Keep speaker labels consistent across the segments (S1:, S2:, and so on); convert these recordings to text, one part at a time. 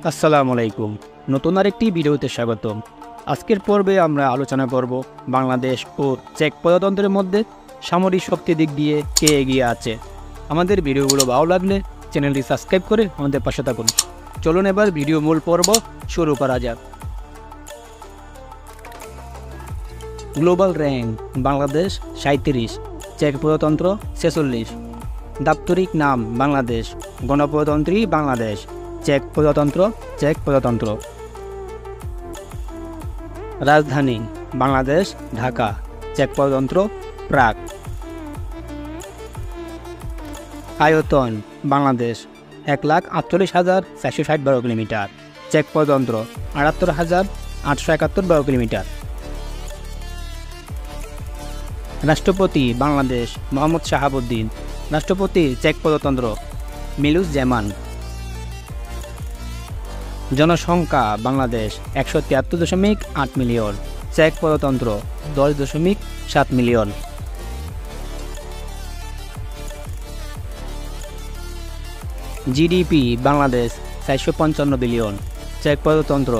S1: আসসালামু আলাইকুম। নতুন আরেকটি ভিডিওতে স্বাগতম। আজকের পর্বে আমরা আলোচনা করব বাংলাদেশ ও চেক প্রজাতন্ত্রের মধ্যে সামরিক শক্তির দিক দিয়ে কে এগিয়ে আছে। আমাদের ভিডিওগুলো ভালো লাগলে চ্যানেলটি সাবস্ক্রাইব করে আমাদের পাশে থাকুন। চলুন এবার ভিডিও মূল পর্ব শুরু করা যাক। গ্লোবাল র্যাঙ্ক: বাংলাদেশ 37, চেক প্রজাতন্ত্র 46। দাপ্তরিক নাম: বাংলাদেশ। গণপ্রজাতন্ত্রী বাংলাদেশ। চেক প্রজাতন্ত্র। রাজধানী: বাংলাদেশ ঢাকা। চেক প্রজাতন্ত্র প্রাগ। আয়তন: বাংলাদেশ 1,48,460 বর্গ কিলোমিটার। চেক প্রজাতন্ত্র 78,871 বর্গ কিলোমিটার। রাষ্ট্রপতি: বাংলাদেশ মোহাম্মদ শাহাবুদ্দিন। রাষ্ট্রপতি চেক প্রজাতন্ত্র মিলুস জ্যামান। জনসংখ্যা: বাংলাদেশ 173.8 মিলিয়ন। চেক প্রজাতন্ত্র 10.7 মিলিয়ন। GDP: Bangladesh 455 billion. চেক প্রজাতন্ত্র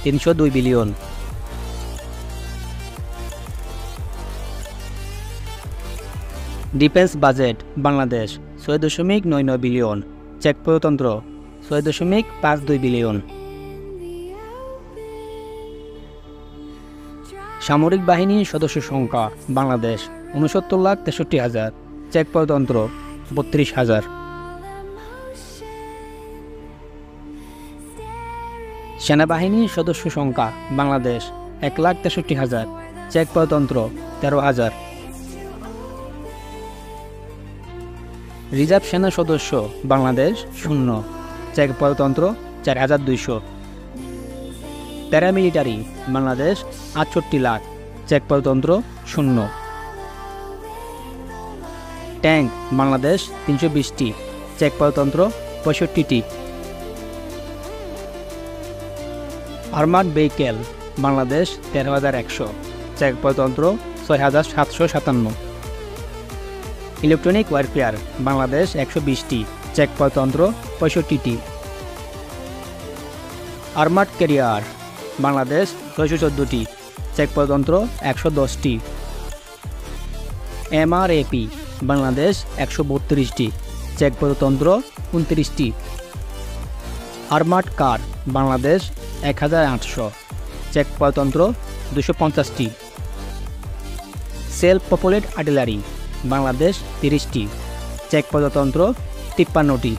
S1: 302 বিলিয়ন। ডিফেন্স বাজেট: বাংলাদেশ 6.99 বিলিয়ন। চেক প্রজাতন্ত্র 6.52 বিলিয়ন। সামরিক বাহিনীর সদস্য সংখ্যা: বাংলাদেশ 69,63,000। চেক প্রজাতন্ত্র 32,000। সেনাবাহিনীর সদস্য সংখ্যা: বাংলাদেশ 1,63,000। চেক প্রজাতন্ত্র 13,000। রিজার্ভ সেনা সদস্য: বাংলাদেশ 0। চেক প্রজাতন্ত্র 4,200। প্যারামিলিটারি: বাংলাদেশ 68 লাখ। চেক প্রজাতন্ত্র 0। ট্যাঙ্ক: বাংলাদেশ 320টি। চেক প্রজাতন্ত্র 65টি। Armoured vehicle: Bangladesh 13,100। চেক প্রজাতন্ত্র 6,757। ইলেকট্রনিক ওয়ারফেয়ার: বাংলাদেশ 120টি। চেক প্রজাতন্ত্র 65টি। আর্মার্ড ক্যারিয়ার: বাংলাদেশ 614টি। চেক প্রজাতন্ত্র 110টি। এমআরএপি: বাংলাদেশ 132টি। চেক প্রজাতন্ত্র 29টি। Armoured car: Bangladesh 1,800। চেক প্রজাতন্ত্র 250টি। সেলফ প্রপেলেড আর্টিলারি: বাংলাদেশ 30টি। চেক প্রজাতন্ত্র 53টি।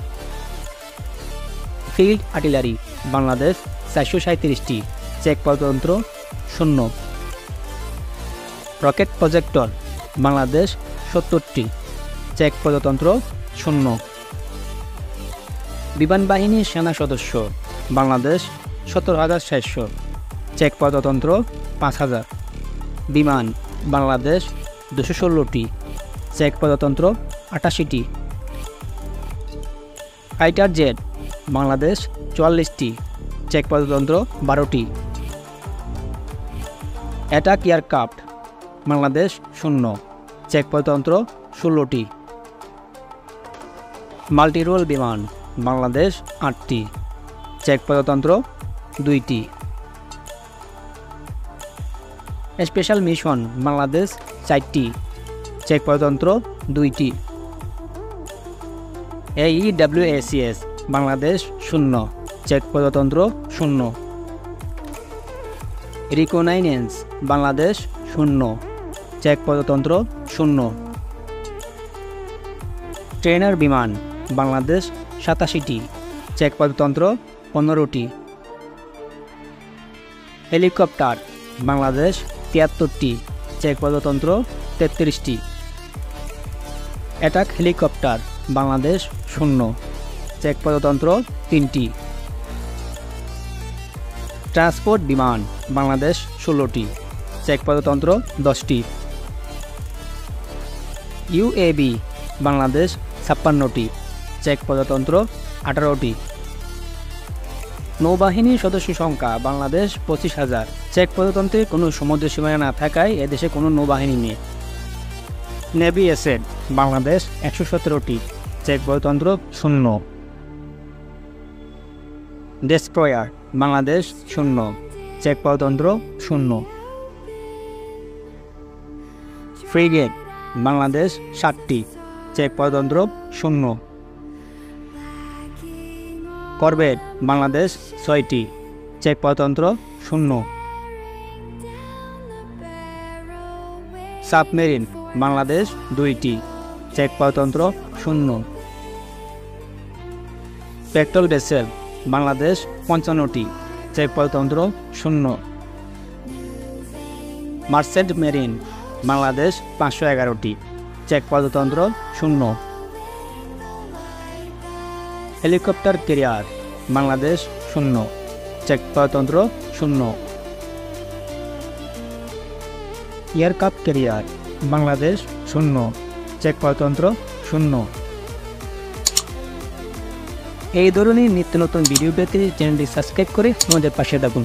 S1: ফিল্ড আর্টিলারি: বাংলাদেশ 437টি। চেক প্রজাতন্ত্র 0। রকেট প্রজেক্টর: বাংলাদেশ 70টি। চেক প্রজাতন্ত্র 0। বিমান বাহিনীর সেনা সদস্য: বাংলাদেশ 17,600। চেক প্রজাতন্ত্র 5,000। বিমান: বাংলাদেশ 216টি। চেক প্রজাতন্ত্র 88টি। ফাইটার জেট: বাংলাদেশ 44টি। চেক প্রজাতন্ত্র 12টি। Attack aircraft: Bangladesh 0। চেক প্রজাতন্ত্র 16টি। মাল্টিরোল বিমান: বাংলাদেশ 8টি। চেক প্রজাতন্ত্র 2টি। স্পেশাল মিশন: বাংলাদেশ 4টি। চেক প্রজাতন্ত্র 2টি। AEWACS: বাংলাদেশ 0। চেক প্রজাতন্ত্র 0। রিকনাইসেন্স: বাংলাদেশ 0। চেক প্রজাতন্ত্র 0। ট্রেনার বিমান: বাংলাদেশ 87টি। চেক প্রজাতন্ত্র 15টি। হেলিকপ্টার: বাংলাদেশ 73টি। চেক প্রজাতন্ত্র 33টি। Attack helicopter: Bangladesh 0। চেক প্রজাতন্ত্র 3টি। ট্রান্সপোর্ট বিমান: বাংলাদেশ 16টি। চেক প্রজাতন্ত্র 10টি। ইউএভি: বাংলাদেশ 56টি। চেক প্রজাতন্ত্র 18টি। নৌবাহিনীর সদস্য সংখ্যা: বাংলাদেশ 25,000। চেক প্রজাতন্ত্রে কোনো সমুদ্র সীমানা না থাকায় এদেশে কোনো নৌবাহিনী নেই। নেভি অ্যাসেট: বাংলাদেশ 117টি। চেক প্রজাতন্ত্র 0। ডেস্ট্রয়ার বাংলাদেশ 0, চেক প্রজাতন্ত্র 0। ফ্রিগেট বাংলাদেশ 7টি, চেক প্রজাতন্ত্র 0। করভেট বাংলাদেশ 6টি, চেক প্রজাতন্ত্র 0। সাবমেরিন বাংলাদেশ 2টি, চেক প্রজাতন্ত্র 0। পেট্রোল ভেসেল বাংলাদেশ 55টি, চেক প্রজাতন্ত্র 0। মার্চেন্ট মেরিন বাংলাদেশ 511টি, চেক প্রজাতন্ত্র 0। হেলিকপ্টার ক্যারিয়ার বাংলাদেশ 0, চেক প্রজাতন্ত্র 0। এয়ারক্রাফট ক্যারিয়ার বাংলাদেশ 0, চেক প্রজাতন্ত্র 0। এই ধরনের নিত্য নতুন ভিডিও পেতে চ্যানেলটি সাবস্ক্রাইব করে আমাদের পাশে থাকুন।